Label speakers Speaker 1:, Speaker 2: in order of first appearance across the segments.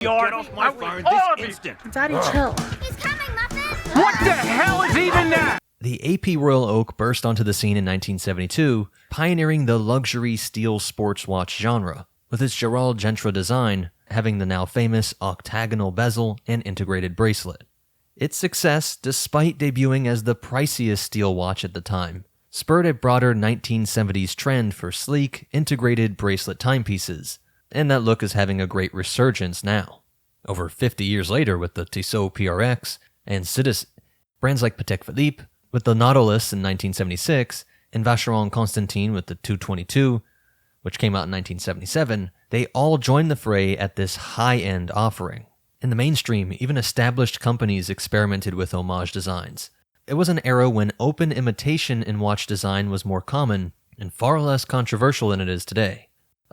Speaker 1: Get off my phone this instant.
Speaker 2: Daddy, chill.
Speaker 3: He's coming, Muffin!
Speaker 1: What the hell is even that?
Speaker 4: The AP Royal Oak burst onto the scene in 1972, pioneering the luxury steel sports watch genre, with its Gerald Genta design having the now famous octagonal bezel and integrated bracelet. Its success, despite debuting as the priciest steel watch at the time, spurred a broader 1970s trend for sleek, integrated bracelet timepieces, and that look is having a great resurgence now. Over 50 years later with the Tissot PRX and Citizen, brands like Patek Philippe with the Nautilus in 1976 and Vacheron Constantin with the 222, which came out in 1977, they all joined the fray at this high-end offering. In the mainstream, even established companies experimented with homage designs. It was an era when open imitation in watch design was more common and far less controversial than it is today.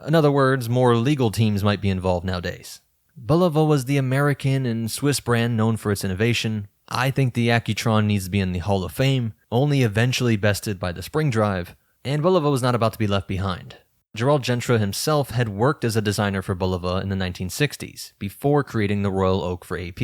Speaker 4: In other words, more legal teams might be involved nowadays. Bulova was the American and Swiss brand known for its innovation. I think the Accutron needs to be in the Hall of Fame, only eventually bested by the Spring Drive, and Bulova was not about to be left behind. Gerald Genta himself had worked as a designer for Bulova in the 1960s, before creating the Royal Oak for AP.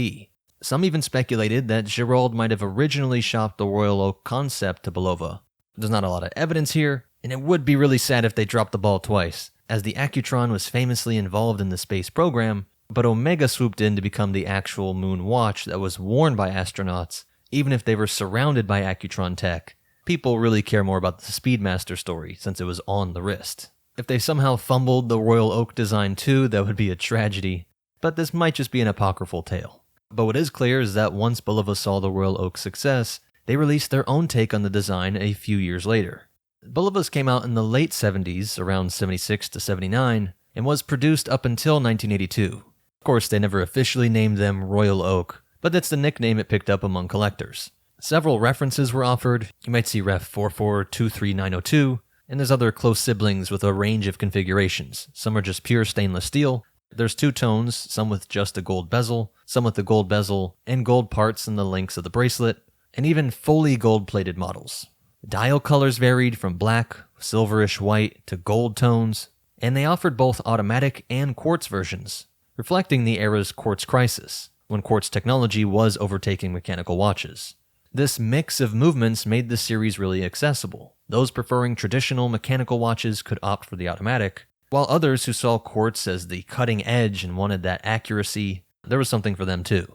Speaker 4: Some even speculated that Gerald might have originally shopped the Royal Oak concept to Bulova. There's not a lot of evidence here, and it would be really sad if they dropped the ball twice, as the Accutron was famously involved in the space program, but Omega swooped in to become the actual moon watch that was worn by astronauts. Even if they were surrounded by Accutron tech, people really care more about the Speedmaster story since it was on the wrist. If they somehow fumbled the Royal Oak design too, that would be a tragedy, but this might just be an apocryphal tale. But what is clear is that once Bulova saw the Royal Oak's success, they released their own take on the design a few years later. Bulova's came out in the late 70s, around 76 to 79, and was produced up until 1982. Of course, they never officially named them Royal Oak, but that's the nickname it picked up among collectors. Several references were offered. You might see Ref 4423902, and there's other close siblings with a range of configurations. Some are just pure stainless steel. There's two tones, some with just a gold bezel, some with the gold bezel and gold parts and the links of the bracelet, and even fully gold-plated models. Dial colors varied from black, silverish white to gold tones, and they offered both automatic and quartz versions, reflecting the era's quartz crisis, when quartz technology was overtaking mechanical watches. This mix of movements made the series really accessible. Those preferring traditional mechanical watches could opt for the automatic, while others who saw quartz as the cutting edge and wanted that accuracy, there was something for them too.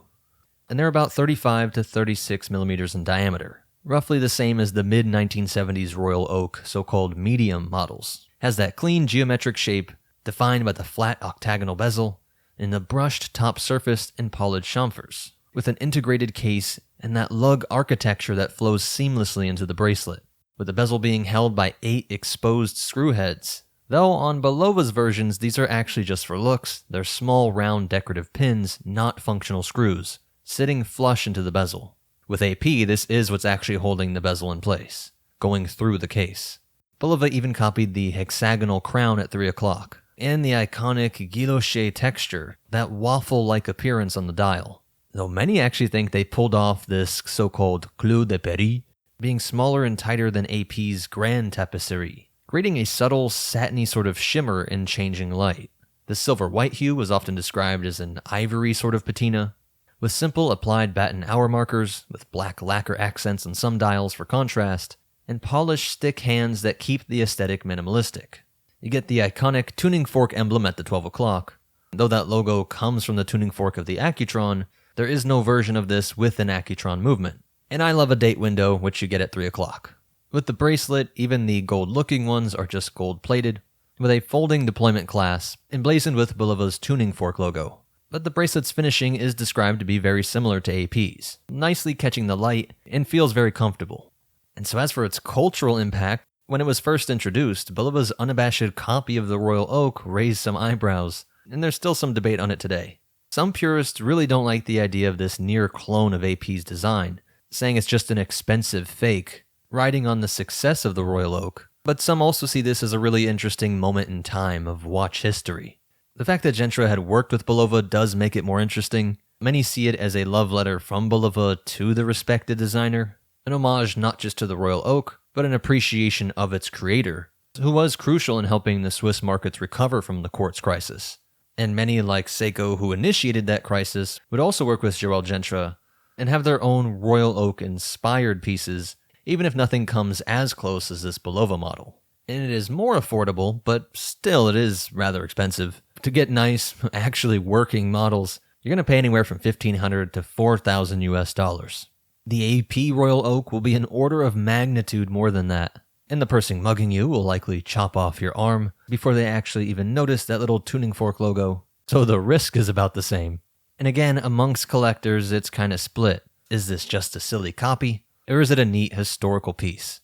Speaker 4: And they're about 35 to 36 millimeters in diameter, roughly the same as the mid-1970s Royal Oak so-called medium models. Has that clean geometric shape, defined by the flat octagonal bezel, and the brushed top surface and polished chamfers, with an integrated case and that lug architecture that flows seamlessly into the bracelet, with the bezel being held by 8 exposed screw heads. Though on Bulova's versions, these are actually just for looks. They're small round decorative pins, not functional screws, sitting flush into the bezel. With AP, this is what's actually holding the bezel in place, going through the case. Bulova even copied the hexagonal crown at 3 o'clock, and the iconic guilloche texture, that waffle-like appearance on the dial. Though many actually think they pulled off this so-called clou de Paris, being smaller and tighter than AP's Grand Tapisserie, creating a subtle, satiny sort of shimmer in changing light. The silver-white hue was often described as an ivory sort of patina, with simple applied batten hour markers, with black lacquer accents on some dials for contrast, and polished stick hands that keep the aesthetic minimalistic. You get the iconic tuning fork emblem at the 12 o'clock. Though that logo comes from the tuning fork of the Accutron, there is no version of this with an Accutron movement. And I love a date window, which you get at 3 o'clock. With the bracelet, even the gold-looking ones are just gold-plated, with a folding deployment clasp, emblazoned with Bulova's tuning fork logo. But the bracelet's finishing is described to be very similar to AP's, nicely catching the light, and feels very comfortable. And so as for its cultural impact, when it was first introduced, Bulova's unabashed copy of the Royal Oak raised some eyebrows, and there's still some debate on it today. Some purists really don't like the idea of this near clone of AP's design, saying it's just an expensive fake, riding on the success of the Royal Oak, but some also see this as a really interesting moment in time of watch history. The fact that Genta had worked with Bulova does make it more interesting. Many see it as a love letter from Bulova to the respected designer, an homage not just to the Royal Oak, but an appreciation of its creator, who was crucial in helping the Swiss markets recover from the quartz crisis. And many like Seiko who initiated that crisis would also work with Gerald Genta and have their own Royal Oak inspired pieces, even if nothing comes as close as this Bulova model. And it is more affordable, but still it is rather expensive. To get nice, actually working models, you're going to pay anywhere from $1,500 to $4,000 US. The AP Royal Oak will be an order of magnitude more than that, and the person mugging you will likely chop off your arm before they actually even notice that little tuning fork logo, so the risk is about the same. And again, amongst collectors, it's kind of split. Is this just a silly copy, or is it a neat historical piece?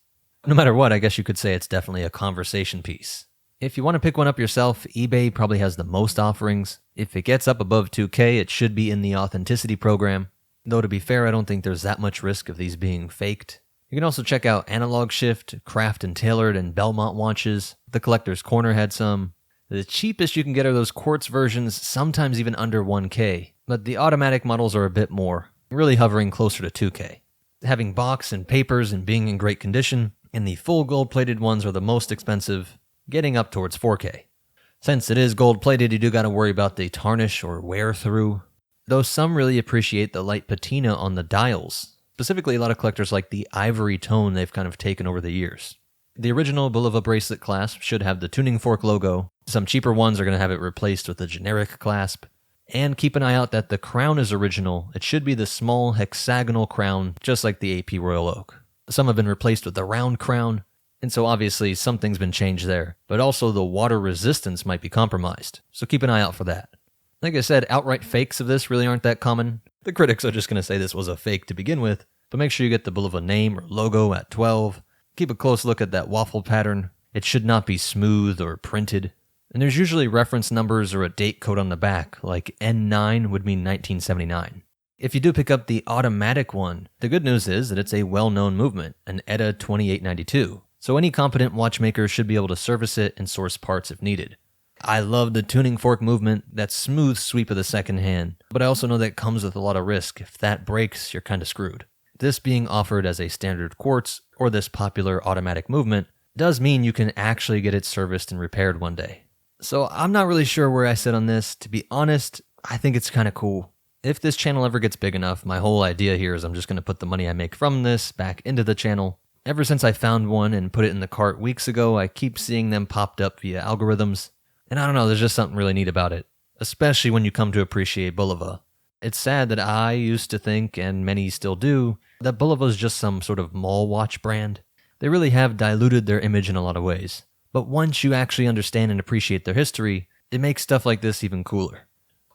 Speaker 4: No matter what, I guess you could say it's definitely a conversation piece. If you want to pick one up yourself, eBay probably has the most offerings. If it gets up above 2K, it should be in the authenticity program. Though to be fair, I don't think there's that much risk of these being faked. You can also check out Analog Shift, Craft and Tailored, and Belmont watches. The Collector's Corner had some. The cheapest you can get are those quartz versions, sometimes even under 1K. But the automatic models are a bit more, really hovering closer to 2K. Having box and papers and being in great condition, and the full gold-plated ones are the most expensive, getting up towards 4K. Since it is gold-plated, you do gotta worry about the tarnish or wear-through, though some really appreciate the light patina on the dials. Specifically, a lot of collectors like the ivory tone they've kind of taken over the years. The original Bulova bracelet clasp should have the tuning fork logo. Some cheaper ones are going to have it replaced with a generic clasp. And keep an eye out that the crown is original. It should be the small hexagonal crown, just like the AP Royal Oak. Some have been replaced with the round crown, and so obviously something's been changed there. But also the water resistance might be compromised, so keep an eye out for that. Like I said, outright fakes of this really aren't that common. The critics are just going to say this was a fake to begin with, but make sure you get the Bulova name or logo at 12. Keep a close look at that waffle pattern. It should not be smooth or printed. And there's usually reference numbers or a date code on the back, like N9 would mean 1979. If you do pick up the automatic one, the good news is that it's a well-known movement, an ETA 2892. So any competent watchmaker should be able to service it and source parts if needed. I love the tuning fork movement, that smooth sweep of the second hand, but I also know that comes with a lot of risk. If that breaks, you're kind of screwed. This being offered as a standard quartz, or this popular automatic movement, does mean you can actually get it serviced and repaired one day. So I'm not really sure where I sit on this. To be honest, I think it's kind of cool. If this channel ever gets big enough, my whole idea here is I'm just going to put the money I make from this back into the channel. Ever since I found one and put it in the cart weeks ago, I keep seeing them popped up via algorithms. And I don't know, there's just something really neat about it, especially when you come to appreciate Bulova. It's sad that I used to think, and many still do, that Bulova is just some sort of mall watch brand. They really have diluted their image in a lot of ways. But once you actually understand and appreciate their history, it makes stuff like this even cooler.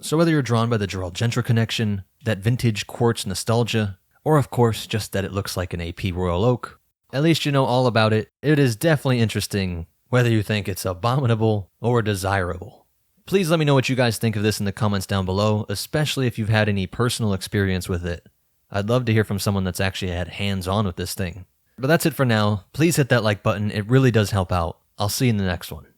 Speaker 4: So whether you're drawn by the Gerald Genta connection, that vintage quartz nostalgia, or of course just that it looks like an AP Royal Oak, at least you know all about it. It is definitely interesting, whether you think it's abominable or desirable. Please let me know what you guys think of this in the comments down below, especially if you've had any personal experience with it. I'd love to hear from someone that's actually had hands-on with this thing. But that's it for now. Please hit that like button, it really does help out. I'll see you in the next one.